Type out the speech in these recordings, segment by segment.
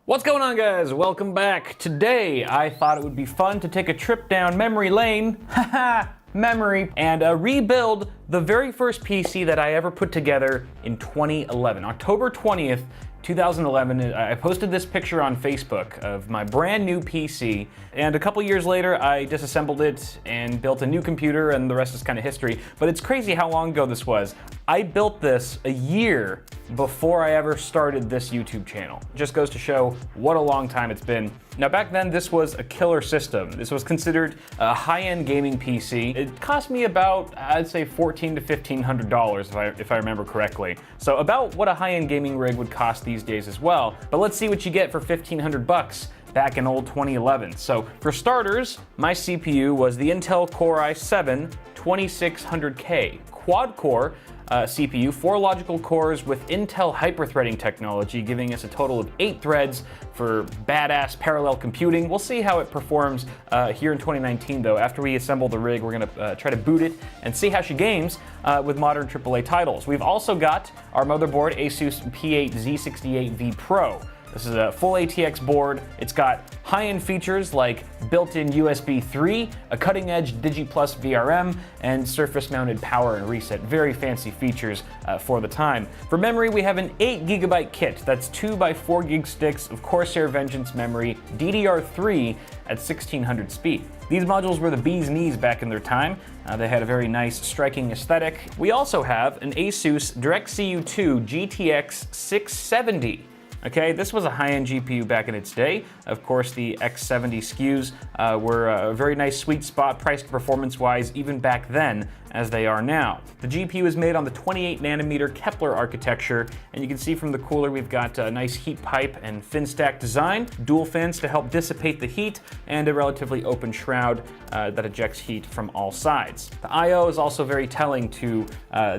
What's going on, guys? Welcome back. Today, I thought it would be fun to take a trip down memory lane, haha, memory, and rebuild the very first PC that I ever put together in 2011. October 20th, 2011, I posted this picture on Facebook of my brand new PC, and a couple years later, I disassembled it and built a new computer, and the rest is kind of history. But it's crazy how long ago this was. I built this a year before I ever started this YouTube channel. Just goes to show what a long time it's been. Now, back then, this was a killer system. This was considered a high-end gaming PC. It cost me about, I'd say, $1,400 to $1,500 if I remember correctly. So about what a high-end gaming rig would cost these days as well. But let's see what you get for $1,500 back in old 2011. So for starters, my CPU was the Intel Core i7 2600K quad-core CPU, 4 logical cores with Intel hyper-threading technology, giving us a total of 8 threads for badass parallel computing. We'll see how it performs here in 2019, though. After we assemble the rig, we're gonna try to boot it and see how she games with modern AAA titles. We've also got our motherboard, Asus P8Z68V Pro. This is a full ATX board. It's got high-end features like built-in USB 3, a cutting-edge DigiPlus VRM, and surface-mounted power and reset. Very fancy features for the time. For memory, we have an 8GB kit. That's 2x4 gig sticks of Corsair Vengeance memory, DDR3 at 1600 speed. These modules were the bee's knees back in their time. They had a very nice, striking aesthetic. We also have an Asus DirectCU2 GTX 670. Okay, this was a high-end GPU back in its day. Of course, the X70 SKUs were a very nice sweet spot, priced performance-wise, even back then, as they are now. The GPU is made on the 28nm Kepler architecture, and you can see from the cooler we've got a nice heat pipe and fin stack design, dual fins to help dissipate the heat, and a relatively open shroud that ejects heat from all sides. The I/O is also very telling to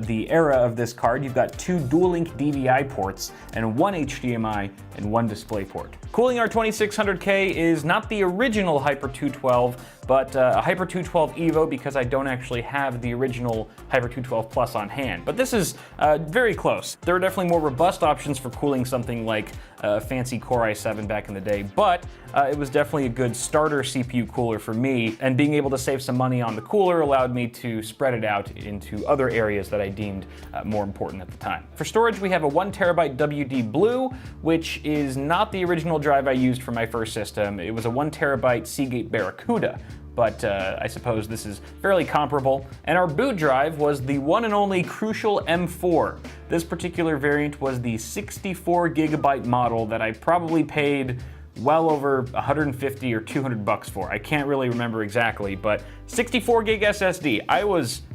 the era of this card. You've got 2 dual-link DVI ports and 1 HDMI and 1 DisplayPort. Cooling our 2600K is not the original Hyper 212, but a Hyper 212 Evo, because I don't actually have the original Hyper 212 Plus on hand. But this is very close. There are definitely more robust options for cooling something like a fancy Core i7 back in the day, but it was definitely a good starter CPU cooler for me, and being able to save some money on the cooler allowed me to spread it out into other areas that I deemed more important at the time. For storage, we have a 1TB WD Blue, which is not the original drive I used for my first system. It was a 1TB Seagate Barracuda, but I suppose this is fairly comparable. And our boot drive was the one and only Crucial M4. This particular variant was the 64GB model that I probably paid well over 150 or 200 bucks for. I can't really remember exactly, but 64 gig SSD.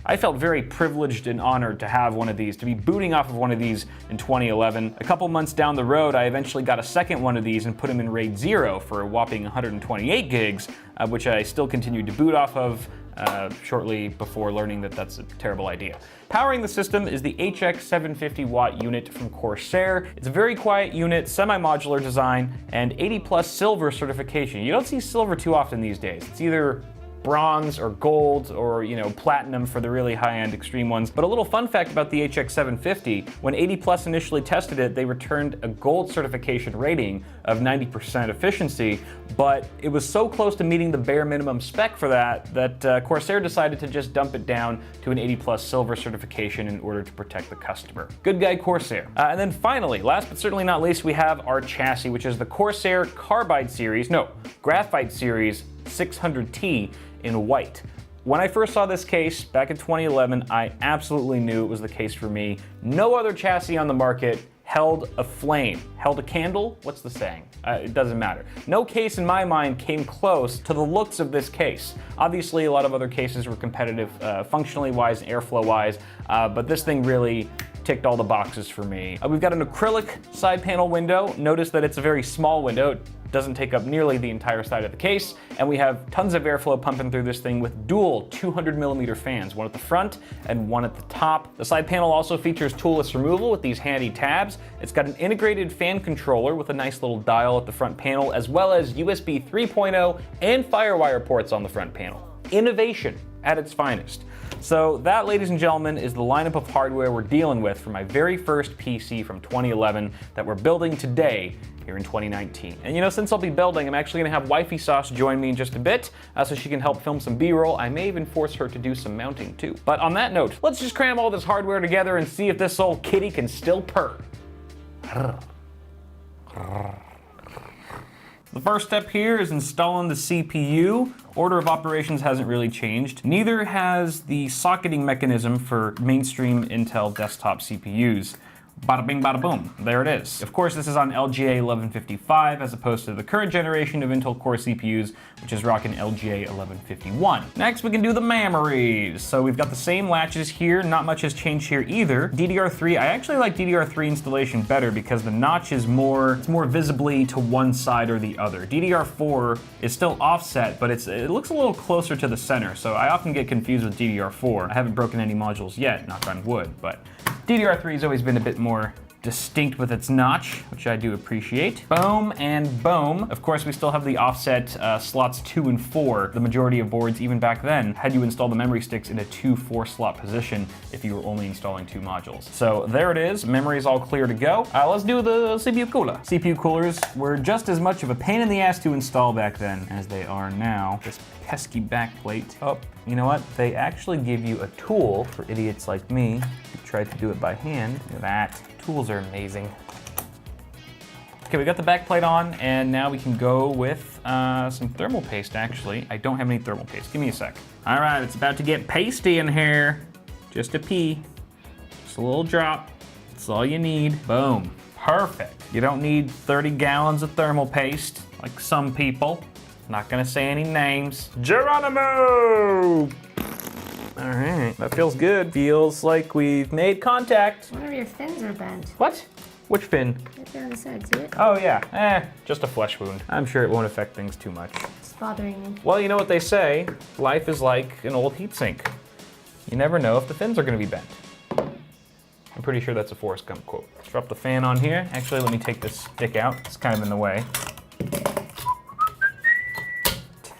I felt very privileged and honored to have one of these, to be booting off of one of these in 2011. A couple months down the road, I eventually got a second one of these and put them in RAID 0 for a whopping 128 gigs, which I still continued to boot off of shortly before learning that that's a terrible idea. Powering the system is the HX 750 watt unit from Corsair. It's a very quiet unit, semi-modular design, and 80+ silver certification. You don't see silver too often these days. It's either bronze or gold or, platinum for the really high-end extreme ones. But a little fun fact about the HX 750, when 80+ initially tested it, they returned a gold certification rating of 90% efficiency, but it was so close to meeting the bare minimum spec for that Corsair decided to just dump it down to an 80+ silver certification in order to protect the customer. Good guy, Corsair. And then finally, last but certainly not least, we have our chassis, which is the Corsair Graphite Series 600T in white. When I first saw this case back in 2011, I absolutely knew it was the case for me. No other chassis on the market held a flame. Held a candle? What's the saying? It doesn't matter. No case in my mind came close to the looks of this case. Obviously, a lot of other cases were competitive functionally wise and airflow wise, but this thing really ticked all the boxes for me. We've got an acrylic side panel window. Notice that it's a very small window. It doesn't take up nearly the entire side of the case, and we have tons of airflow pumping through this thing with dual 200mm fans, one at the front and one at the top. The side panel also features toolless removal with these handy tabs. It's got an integrated fan controller with a nice little dial at the front panel, as well as USB 3.0 and FireWire ports on the front panel. Innovation at its finest. So that, ladies and gentlemen, is the lineup of hardware we're dealing with for my very first PC from 2011 that we're building today here in 2019. And you know, since I'll be building, I'm actually gonna have Wifey Sauce join me in just a bit so she can help film some B-roll. I may even force her to do some mounting too. But on that note, let's just cram all this hardware together and see if this old kitty can still purr. The first step here is installing the CPU. Order of operations hasn't really changed. Neither has the socketing mechanism for mainstream Intel desktop CPUs. Bada bing, bada boom. There it is. Of course, this is on LGA 1155 as opposed to the current generation of Intel Core CPUs, which is rocking LGA 1151. Next, we can do the memories. So we've got the same latches here. Not much has changed here either. DDR3, I actually like DDR3 installation better because the notch is more visibly to one side or the other. DDR4 is still offset, but it looks a little closer to the center. So I often get confused with DDR4. I haven't broken any modules yet, knock on wood, but DDR3 has always been a bit more distinct with its notch, which I do appreciate. Boom and boom. Of course, we still have the offset slots 2 and 4. The majority of boards, even back then, had you install the memory sticks in a 2-4 slot position if you were only installing 2 modules. So there it is. Memory is all clear to go. Let's do the CPU cooler. CPU coolers were just as much of a pain in the ass to install back then as they are now. This pesky backplate. Oh, you know what? They actually give you a tool for idiots like me who tried to do it by hand. Look at that. Tools are amazing. Okay, we got the backplate on, and now we can go with some thermal paste, actually. I don't have any thermal paste. Give me a sec. All right, it's about to get pasty in here. Just a pee. Just a little drop. That's all you need. Boom. Perfect. You don't need 30 gallons of thermal paste, like some people. Not gonna say any names. Geronimo! All right, that feels good. Feels like we've made contact. One of your fins are bent. What? Which fin? Right there on the side, see it? Oh yeah, just a flesh wound. I'm sure it won't affect things too much. It's bothering me. Well, you know what they say, life is like an old heatsink. You never know if the fins are gonna be bent. I'm pretty sure that's a Forrest Gump quote. Let's drop the fan on here. Actually, let me take this stick out. It's kind of in the way.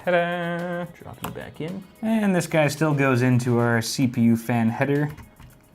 Ta-da! Dropping it back in. And this guy still goes into our CPU fan header,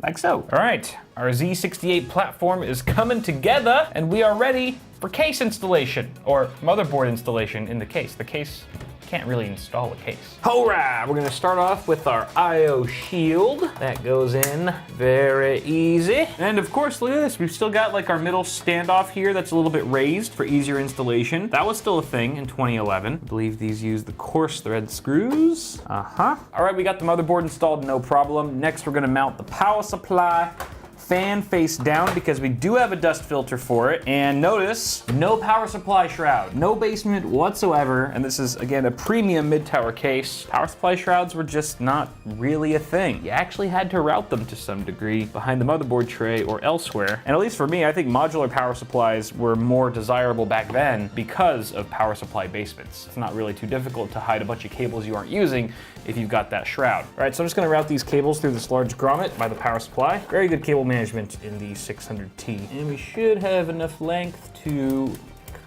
like so. All right, our Z68 platform is coming together, and we are ready for case installation, or motherboard installation in the case. The case can't really install a case. All right, we're gonna start off with our IO shield. That goes in very easy. And of course, look at this. We've still got like our middle standoff here that's a little bit raised for easier installation. That was still a thing in 2011. I believe these use the coarse thread screws. All right, we got the motherboard installed, no problem. Next, we're gonna mount the power supply. Fan face down because we do have a dust filter for it. And notice, no power supply shroud, no basement whatsoever. And this is, again, a premium mid-tower case. Power supply shrouds were just not really a thing. You actually had to route them to some degree behind the motherboard tray or elsewhere. And at least for me, I think modular power supplies were more desirable back then because of power supply basements. It's not really too difficult to hide a bunch of cables you aren't using if you've got that shroud. All right, so I'm just gonna route these cables through this large grommet by the power supply. Very good cable management in the 600T. And we should have enough length to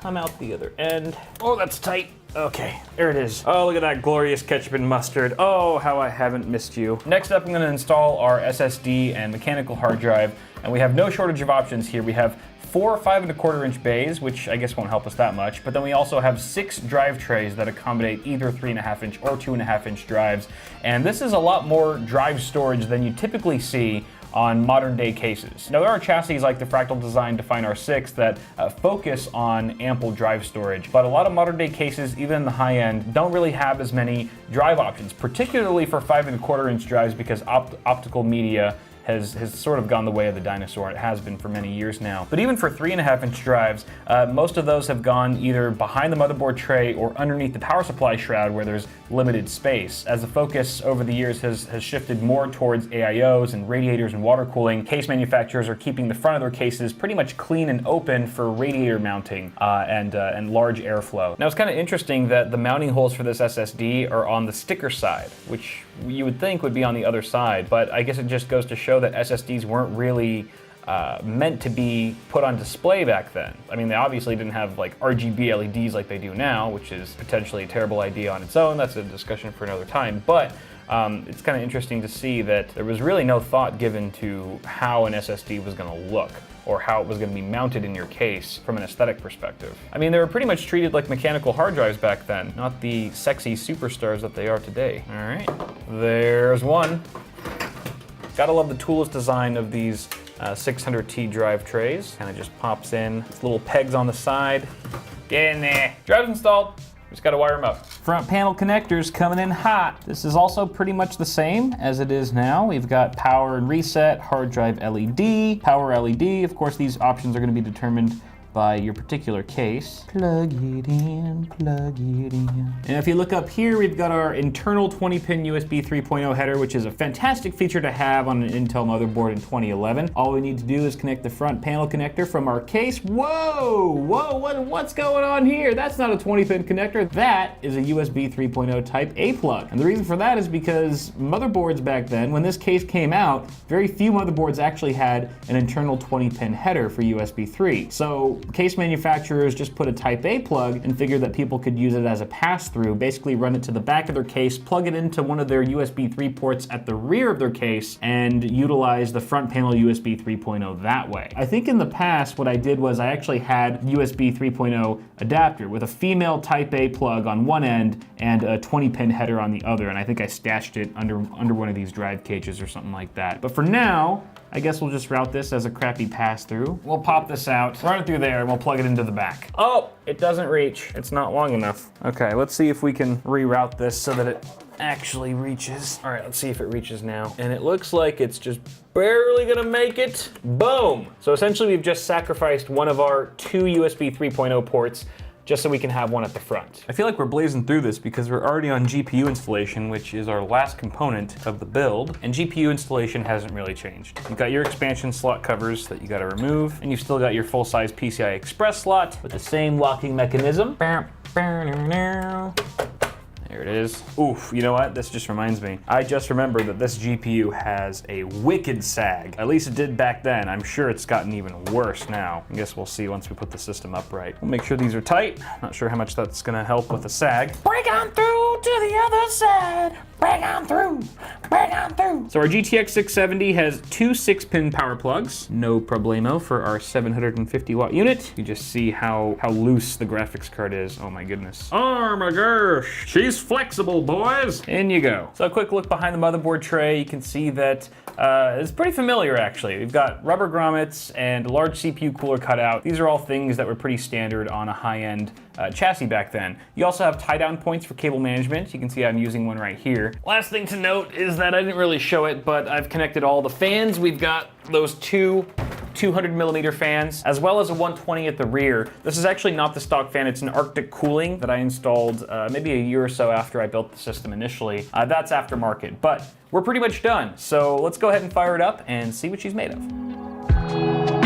come out the other end. Oh, that's tight. Okay, there it is. Oh, look at that glorious ketchup and mustard. Oh, how I haven't missed you. Next up, I'm gonna install our SSD and mechanical hard drive. And we have no shortage of options here. We have 4 5¼ bays, which I guess won't help us that much, but then we also have 6 drive trays that accommodate either 3.5" or 2.5" drives. And this is a lot more drive storage than you typically see on modern day cases. Now there are chassis like the Fractal Design Define R6 that focus on ample drive storage, but a lot of modern day cases, even in the high end, don't really have as many drive options, particularly for 5¼ drives because optical media has sort of gone the way of the dinosaur. It has been for many years now. But even for 3.5" drives, most of those have gone either behind the motherboard tray or underneath the power supply shroud where there's limited space. As the focus over the years has shifted more towards AIOs and radiators and water cooling, case manufacturers are keeping the front of their cases pretty much clean and open for radiator mounting and large airflow. Now it's kind of interesting that the mounting holes for this SSD are on the sticker side, which you would think would be on the other side, but I guess it just goes to show that SSDs weren't really meant to be put on display back then. I mean, they obviously didn't have like RGB LEDs like they do now, which is potentially a terrible idea on its own. That's a discussion for another time. But it's kind of interesting to see that there was really no thought given to how an SSD was going to look, or how it was going to be mounted in your case from an aesthetic perspective. I mean, they were pretty much treated like mechanical hard drives back then, not the sexy superstars that they are today. All right, there's one. Gotta love the toolless design of these 600T drive trays. Kind of just pops in. It's little pegs on the side. Get in there. Drive's installed. Just gotta wire them up. Front panel connectors coming in hot. This is also pretty much the same as it is now. We've got power and reset, hard drive LED, power LED. Of course, these options are gonna be determined by your particular case. Plug it in, plug it in. And if you look up here, we've got our internal 20-pin USB 3.0 header, which is a fantastic feature to have on an Intel motherboard in 2011. All we need to do is connect the front panel connector from our case. Whoa, what's going on here? That's not a 20-pin connector. That is a USB 3.0 Type A plug. And the reason for that is because motherboards back then, when this case came out, very few motherboards actually had an internal 20-pin header for USB 3. So case manufacturers just put a Type A plug and figured that people could use it as a pass-through, basically run it to the back of their case, plug it into one of their USB 3 ports at the rear of their case, and utilize the front panel USB 3.0 that way. I think in the past what I did was I actually had USB 3.0 adapter with a female Type A plug on one end and a 20-pin header on the other, and I think I stashed it under one of these drive cages or something like that. But for now, I guess we'll just route this as a crappy pass-through. We'll pop this out, run it through there, and we'll plug it into the back. Oh, it doesn't reach. It's not long enough. Okay, let's see if we can reroute this so that it actually reaches. All right, let's see if it reaches now. And it looks like it's just barely gonna make it. Boom! So essentially we've just sacrificed one of our two USB 3.0 ports just so we can have one at the front. I feel like we're blazing through this because we're already on GPU installation, which is our last component of the build, and GPU installation hasn't really changed. You've got your expansion slot covers that you gotta remove, and you've still got your full-size PCI Express slot with the same locking mechanism. There it is. Oof, you know what? This just reminds me. I just remembered that this GPU has a wicked sag. At least it did back then. I'm sure it's gotten even worse now. I guess we'll see once we put the system upright. We'll make sure these are tight. Not sure how much that's gonna help with the sag. Break on through to the other side. Break on through. Break on through. So our GTX 670 has two 6-pin power plugs. No problemo for our 750 watt unit. You just see how loose the graphics card is. Oh my goodness. Oh my gosh. She's flexible, boys. In you go. So a quick look behind the motherboard tray. You can see that it's pretty familiar actually. We've got rubber grommets and a large CPU cooler cutout. These are all things that were pretty standard on a high-end chassis back then. You also have tie-down points for cable management. You can see I'm using one right here. Last thing to note is that I didn't really show it, but I've connected all the fans. We've got those two 200mm fans, as well as a 120 at the rear. This is actually not the stock fan, it's an Arctic Cooling that I installed maybe a year or so after I built the system initially. That's aftermarket, but we're pretty much done. So let's go ahead and fire it up and see what she's made of.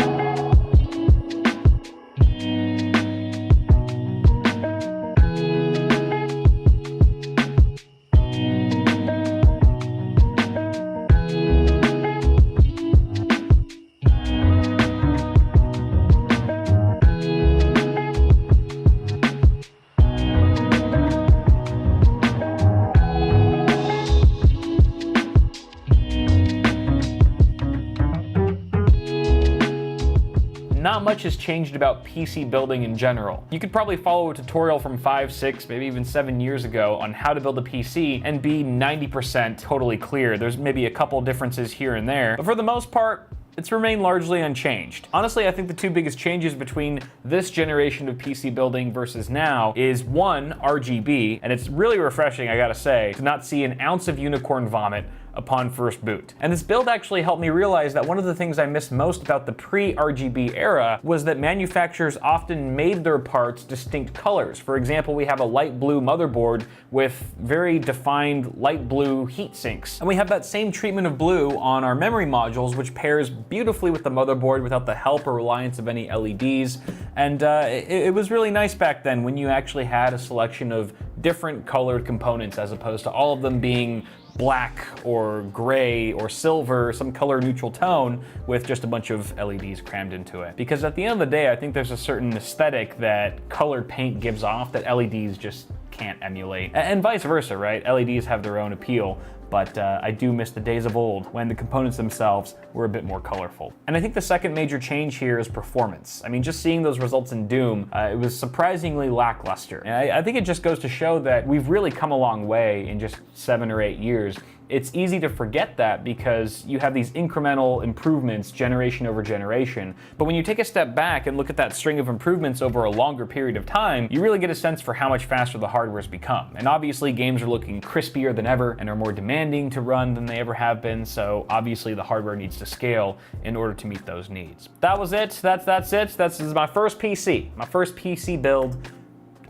Not much has changed about PC building in general. You could probably follow a tutorial from 5, 6, maybe even 7 years ago on how to build a PC and be 90% totally clear. There's maybe a couple differences here and there, but for the most part, it's remained largely unchanged. Honestly, I think the two biggest changes between this generation of PC building versus now is one, RGB, and it's really refreshing, I gotta say, to not see an ounce of unicorn vomit upon first boot. And this build actually helped me realize that one of the things I missed most about the pre-RGB era was that manufacturers often made their parts distinct colors. For example, we have a light blue motherboard with very defined light blue heat sinks. And we have that same treatment of blue on our memory modules, which pairs beautifully with the motherboard without the help or reliance of any LEDs. And it was really nice back then when you actually had a selection of different colored components as opposed to all of them being black or gray or silver, some color neutral tone with just a bunch of LEDs crammed into it. Because at the end of the day, I think there's a certain aesthetic that colored paint gives off that LEDs just can't emulate. And vice versa, right? LEDs have their own appeal, but I do miss the days of old when the components themselves were a bit more colorful. And I think the second major change here is performance. I mean, just seeing those results in Doom, it was surprisingly lackluster. And I think it just goes to show that we've really come a long way in just 7 or 8 years. It's easy to forget that because you have these incremental improvements generation over generation. But when you take a step back and look at that string of improvements over a longer period of time, you really get a sense for how much faster the hardware's become. And obviously games are looking crispier than ever and are more demanding to run than they ever have been, so obviously the hardware needs to scale in order to meet those needs. That was it. That's it. This is my first PC. My first PC build.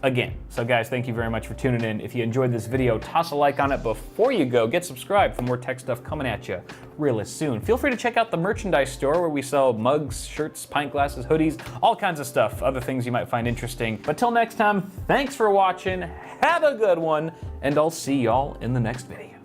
Again. So guys, thank you very much for tuning in. If you enjoyed this video, toss a like on it before you go. Get subscribed for more tech stuff coming at you real soon. Feel free to check out the merchandise store where we sell mugs, shirts, pint glasses, hoodies, all kinds of stuff, other things you might find interesting. But till next time, thanks for watching, have a good one, and I'll see y'all in the next video.